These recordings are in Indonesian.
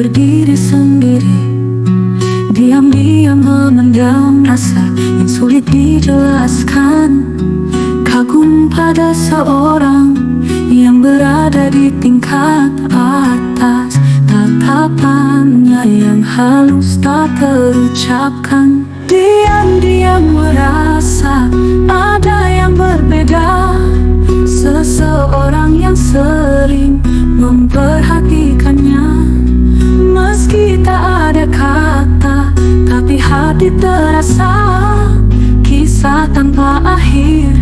berdiri sendiri, diam-diam memendam rasa yang sulit dijelaskan. Kagum pada seorang yang berada di tingkat atas, tatapannya yang halus tak terucapkan. Diam-diam merasa ada yang berbeda, seseorang yang sering memperhatikannya. Meski tak ada kata, tapi hati terasa kisah tanpa akhir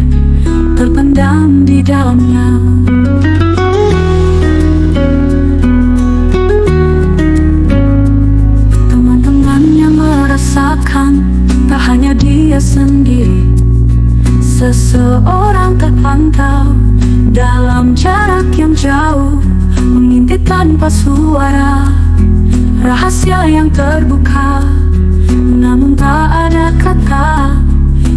terpendam di dalamnya. Teman-temannya merasakan, tak hanya dia sendiri. Seseorang terpantau dalam jarak yang jauh, mengintip tanpa suara, rahasia yang terbuka, namun tak ada kata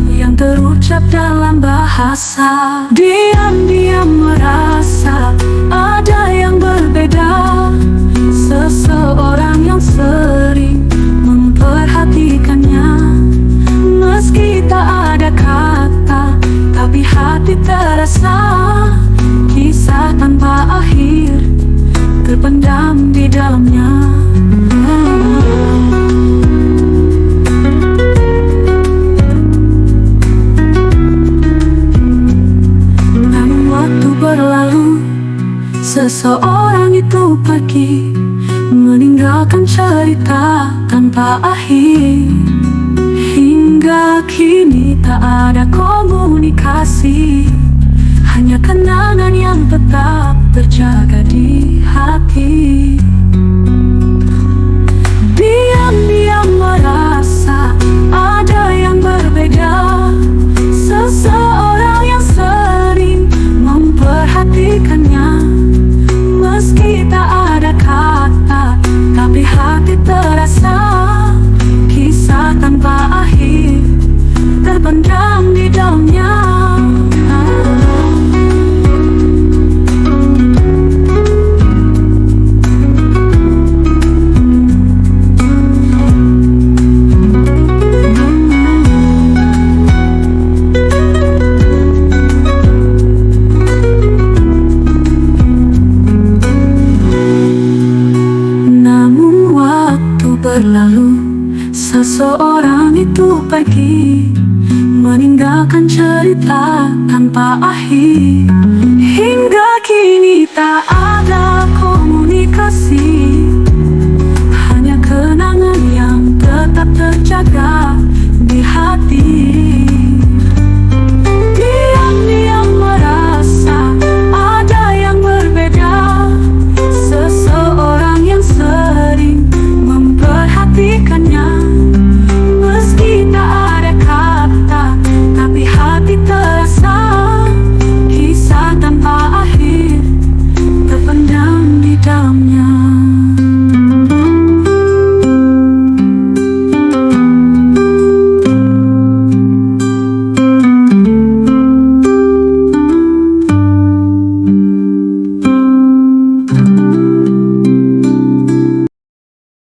yang terucap dalam bahasa. Diam-diam merasa ada yang berbeda, seseorang yang sering memperhatikannya. Meski tak ada kata, tapi hati terasa kisah tanpa akhir terpendam di dalamnya. Namun waktu berlalu, seseorang itu pergi, meninggalkan cerita tanpa akhir. Hingga kini tak ada komunikasi, hanya kenangan yang tetap terjaga di hati. Diam-diam merasa ada yang berbeda, seseorang yang sering memperhatikannya. Meski tak ada kata, tapi hati terasa kisah tanpa akhir terpendam di dalamnya. Namun waktu berlalu, seseorang itu pergi, meninggalkan cerita tanpa akhir. Hingga kini tak ada komunikasi,